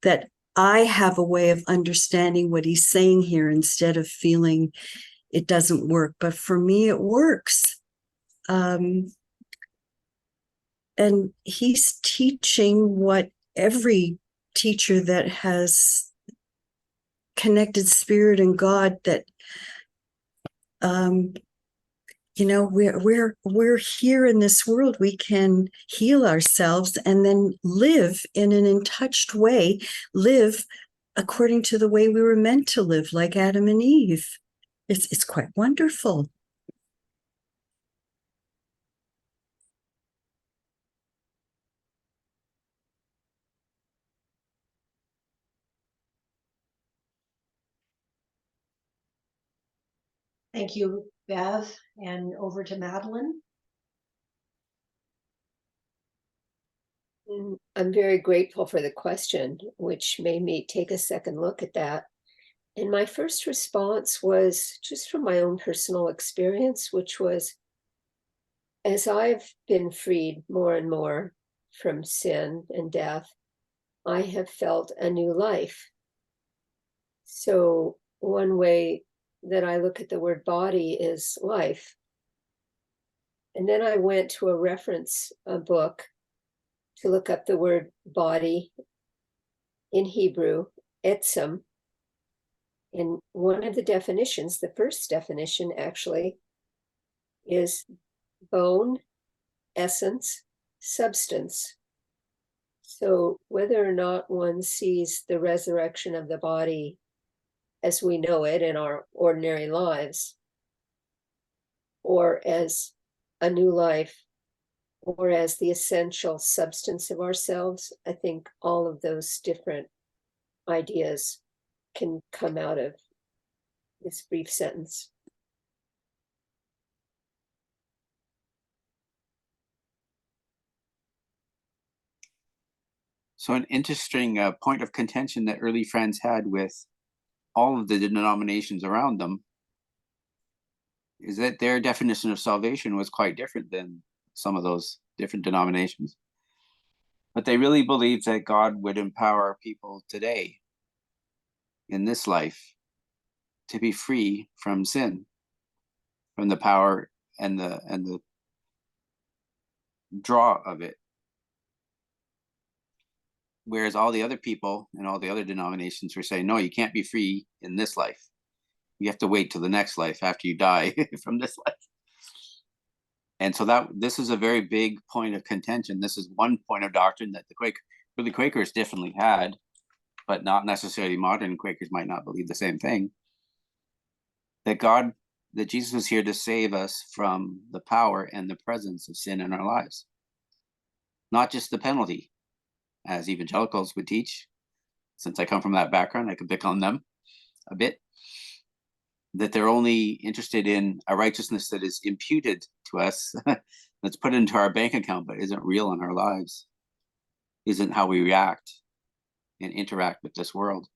that I have a way of understanding what he's saying here instead of feeling it doesn't work. But for me, it works. And he's teaching what every teacher that has connected spirit and God, that we're here in this world. We can heal ourselves and then live in an untouched way, live according to the way we were meant to live, like Adam and Eve. It's quite wonderful. Thank you, Bev, and over to Madeline. I'm very grateful for the question, which made me take a second look at that. And my first response was just from my own personal experience, which was, as I've been freed more and more from sin and death, I have felt a new life. So one way that I look at the word body is life. And then I went to a reference book to look up the word body in Hebrew, etzem. And one of the definitions, the first definition actually, is bone, essence, substance. So whether or not one sees the resurrection of the body as we know it in our ordinary lives, or as a new life, or as the essential substance of ourselves, I think all of those different ideas can come out of this brief sentence. So an interesting point of contention that early friends had with all of the denominations around them is that their definition of salvation was quite different than some of those different denominations. But they really believed that God would empower people today in this life to be free from sin, from the power and the draw of it. Whereas all the other people and all the other denominations were saying, no, you can't be free in this life. You have to wait till the next life after you die from this life. And so this is a very big point of contention. This is one point of doctrine that the Quakers definitely had, but not necessarily modern Quakers might not believe the same thing. That Jesus was here to save us from the power and the presence of sin in our lives. Not just the penalty, as evangelicals would teach. Since I come from that background, I can pick on them a bit. That they're only interested in a righteousness that is imputed to us, that's put into our bank account, but isn't real in our lives, isn't how we react and interact with this world.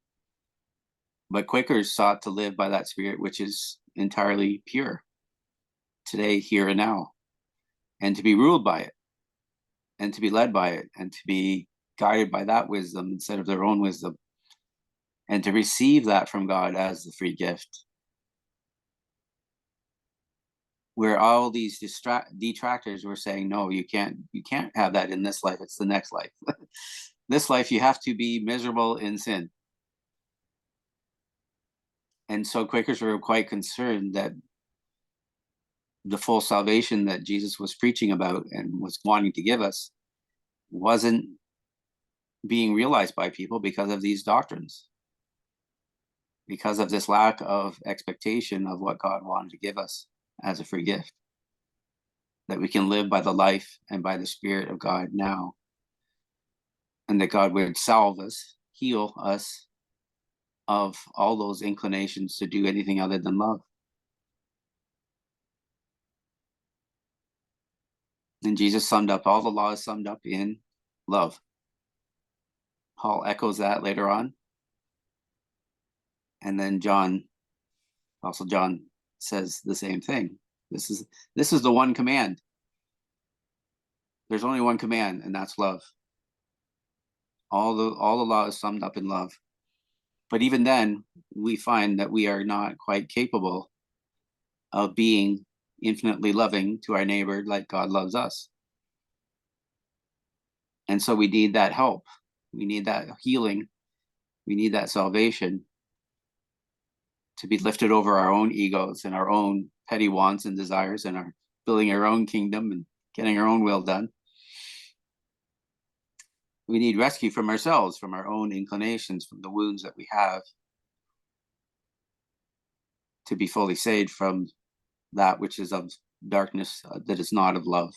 But Quakers sought to live by that spirit, which is entirely pure, today, here and now, and to be ruled by it, and to be led by it, and to be guided by that wisdom instead of their own wisdom. and to receive that from God as the free gift. Where all these detractors were saying, no, you can't have that in this life, it's the next life. This life you have to be miserable in sin. And so Quakers were quite concerned that the full salvation that Jesus was preaching about and was wanting to give us wasn't being realized by people because of these doctrines, because of this lack of expectation of what God wanted to give us as a free gift, that we can live by the life and by the Spirit of God now, and that God would salve us, heal us of all those inclinations to do anything other than love. And Jesus summed up, all the law is summed up in love. Paul echoes that later on. And then Apostle John says the same thing. This is the one command. There's only one command, and that's love. All the law is summed up in love. But even then, we find that we are not quite capable of being infinitely loving to our neighbor like God loves us. And so we need that help. We need that healing. We need that salvation to be lifted over our own egos and our own petty wants and desires and our building our own kingdom and getting our own will done. We need rescue from ourselves, from our own inclinations, from the wounds that we have, to be fully saved from that which is of darkness, that is not of love.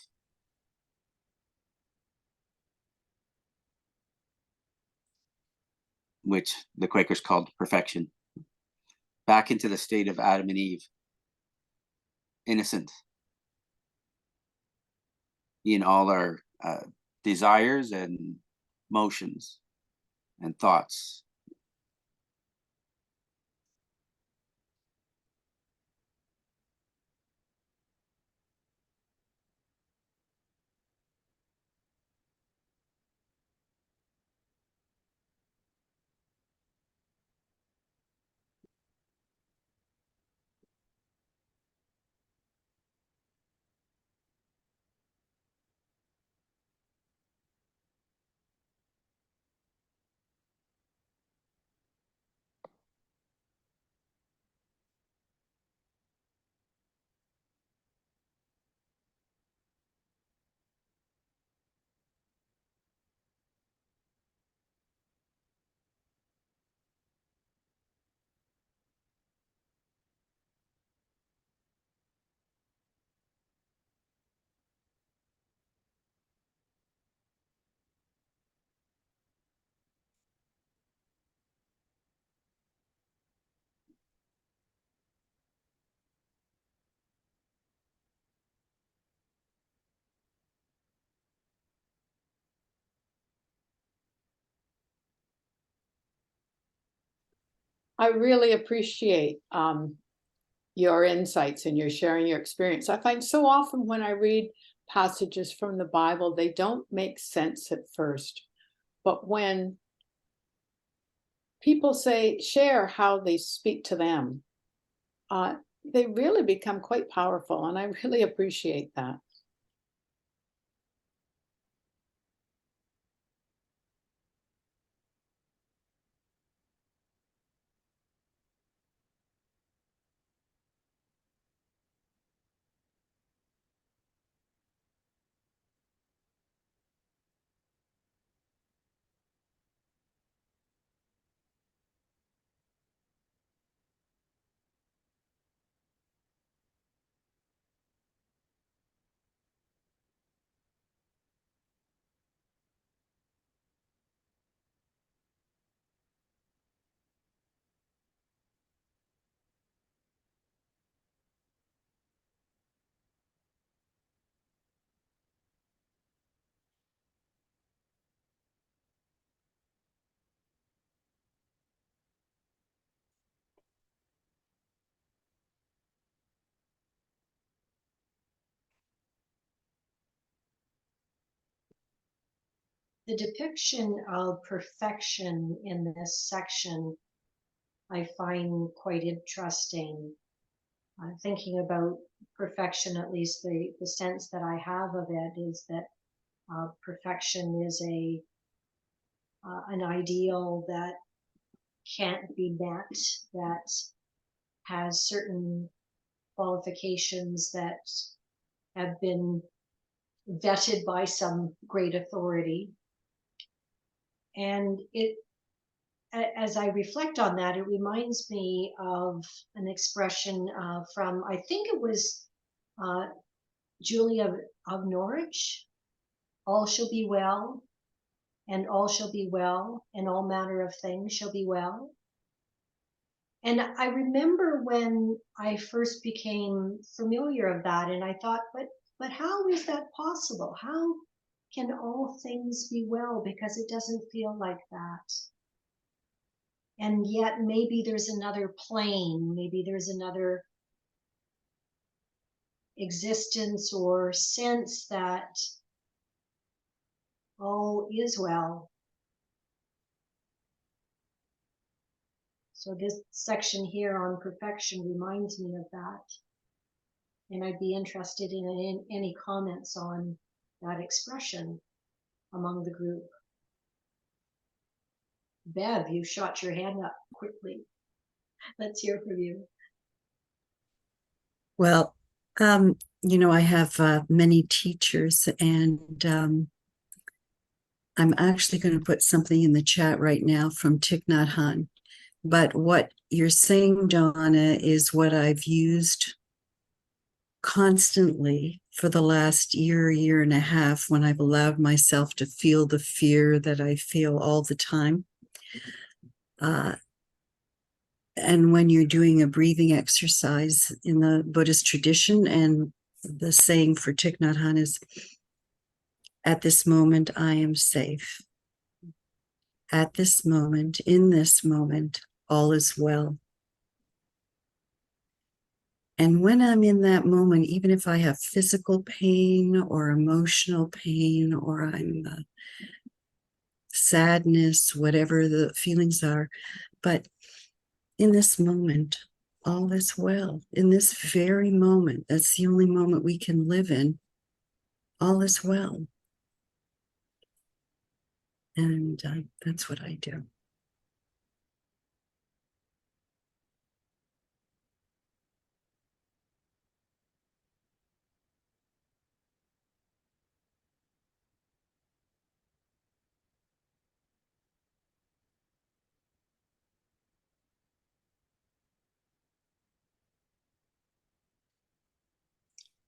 Which the Quakers called perfection. Back into the state of Adam and Eve, innocent in all our desires and motions and thoughts. I really appreciate your insights and your sharing your experience. I find so often when I read passages from the Bible, they don't make sense at first. But when people share how they speak to them, they really become quite powerful. And I really appreciate that. The depiction of perfection in this section I find quite interesting. Thinking about perfection, at least the sense that I have of it is that perfection is an ideal that can't be met, that has certain qualifications that have been vetted by some great authority. And as I reflect on that, it reminds me of an expression from, I think it was Julia of Norwich: all shall be well, and all shall be well, and all manner of things shall be well. And I remember when I first became familiar of that, and I thought, but how is that possible? How can all things be well? Because it doesn't feel like that. And yet maybe there's another plane, maybe there's another existence or sense that all is well. So this section here on perfection reminds me of that. And I'd be interested in any comments on that expression among the group. Bev, you shot your hand up quickly. Let's hear from you. Well, I have many teachers, and I'm actually going to put something in the chat right now from Thich Nhat Hanh. But what you're saying, Donna, is what I've used constantly for the last year and a half, when I've allowed myself to feel the fear that I feel all the time. And when you're doing a breathing exercise in the Buddhist tradition, and the saying for Thich Nhat Hanh is, at this moment, I am safe. At this moment, in this moment, all is well. And when I'm in that moment, even if I have physical pain or emotional pain, or I'm sadness, whatever the feelings are, but in this moment, all is well. In this very moment, that's the only moment we can live in, all is well. And that's what I do.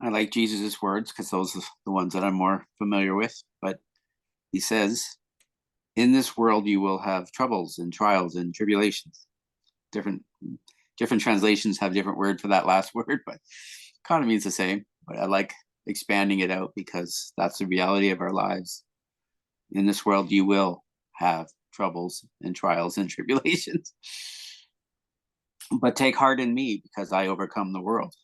I like Jesus's words because those are the ones that I'm more familiar with. But he says, in this world you will have troubles and trials and tribulations. Different translations have different word for that last word, but kind of means the same. But I like expanding it out because that's the reality of our lives. In this world you will have troubles and trials and tribulations. But take heart in me, because I overcome the world.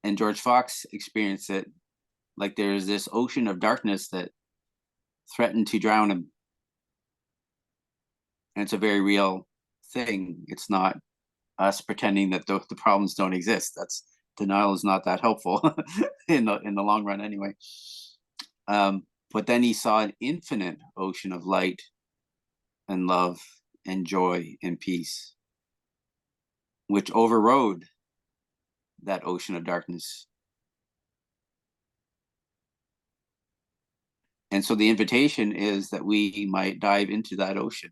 And George Fox experienced it like there's this ocean of darkness that threatened to drown him. And it's a very real thing. It's not us pretending that the problems don't exist. That's denial is not that helpful in the long run anyway. But then he saw an infinite ocean of light and love and joy and peace, which overrode that ocean of darkness. And so the invitation is that we might dive into that ocean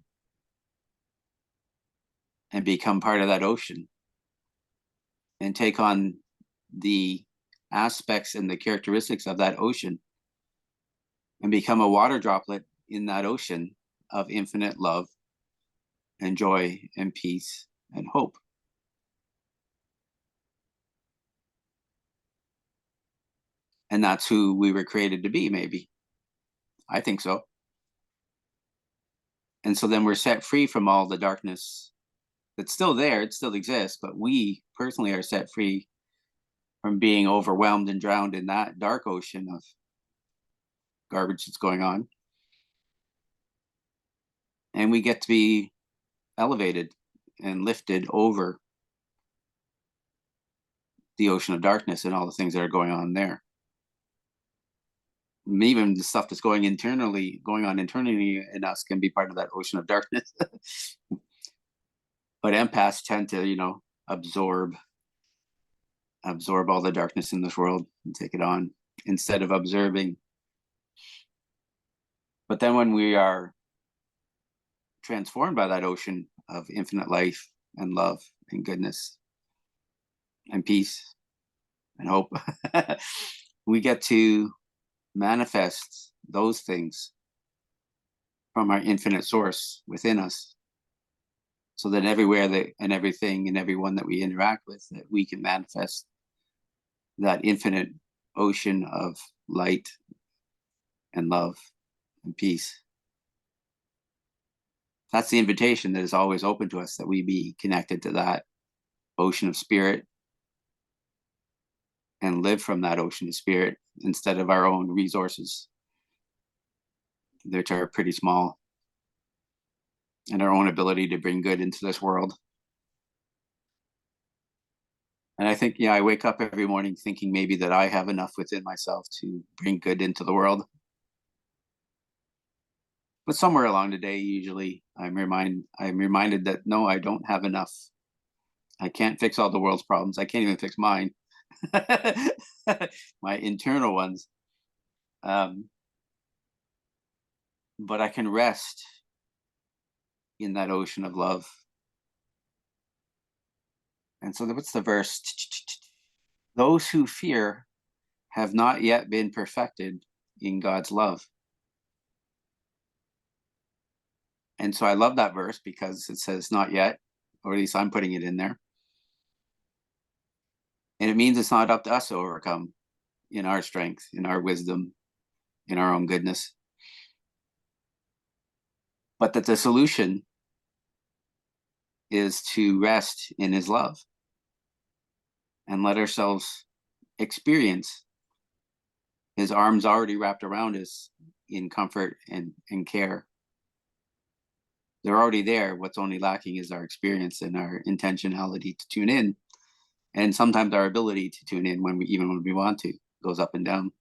and become part of that ocean and take on the aspects and the characteristics of that ocean and become a water droplet in that ocean of infinite love and joy and peace and hope. And that's who we were created to be, maybe. I think so. And so then we're set free from all the darkness that's still there. It still exists, but we personally are set free from being overwhelmed and drowned in that dark ocean of garbage that's going on. And we get to be elevated and lifted over the ocean of darkness and all the things that are going on there. And even the stuff that's going on internally in us can be part of that ocean of darkness. But empaths tend to, absorb all the darkness in this world and take it on instead of observing. But then when we are transformed by that ocean of infinite life and love and goodness and peace and hope, we get to manifest those things from our infinite source within us, so that everywhere and everything and everyone that we interact with, that we can manifest that infinite ocean of light and love and peace. That's the invitation that is always open to us, that we be connected to that ocean of spirit and live from that ocean of spirit instead of our own resources, which are pretty small, and our own ability to bring good into this world. And I think, I wake up every morning thinking maybe that I have enough within myself to bring good into the world. But somewhere along the day, usually I'm reminded that no, I don't have enough. I can't fix all the world's problems. I can't even fix mine, my internal ones. But I can rest in that ocean of love. And so what's the verse? Those who fear have not yet been perfected in God's love. And so I love that verse because it says not yet, or at least I'm putting it in there. And it means it's not up to us to overcome in our strength, in our wisdom, in our own goodness. But that the solution is to rest in his love and let ourselves experience his arms already wrapped around us in comfort and care. They're already there. What's only lacking is our experience and our intentionality to tune in. And sometimes our ability to tune in when we want to goes up and down.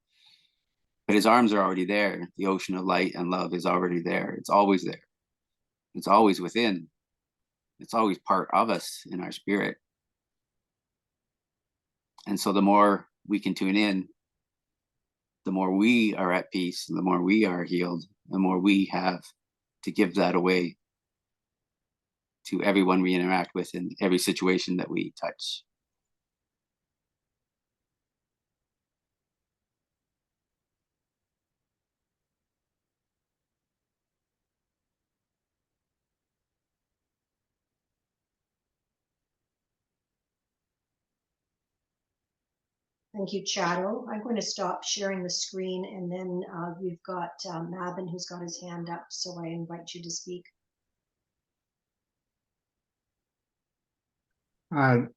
But his arms are already there. The ocean of light and love is already there. It's always there. It's always within. It's always part of us in our spirit. And so the more we can tune in, the more we are at peace, the more we are healed, the more we have to give that away to everyone we interact with in every situation that we touch. Thank you, Chado. I'm going to stop sharing the screen, and then we've got Mabin who's got his hand up, so I invite you to speak. One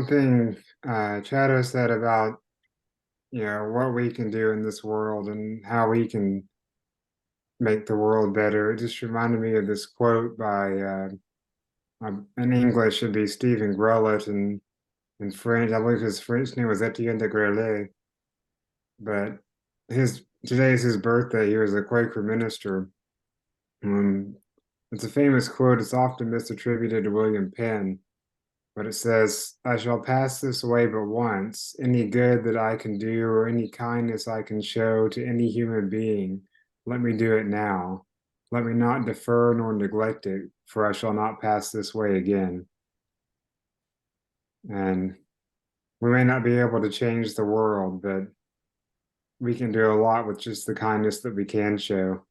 thing Chado said about what we can do in this world and how we can make the world better, it just reminded me of this quote by in English it'd be Stephen Grellet, and in French I believe his French name was Etienne de Grellet, but today is his birthday. He was a Quaker minister. It's a famous quote. It's often misattributed to William Penn. But it says, I shall pass this way but once. Any good that I can do or any kindness I can show to any human being, let me do it now. Let me not defer nor neglect it, for I shall not pass this way again. And we may not be able to change the world, but we can do a lot with just the kindness that we can show.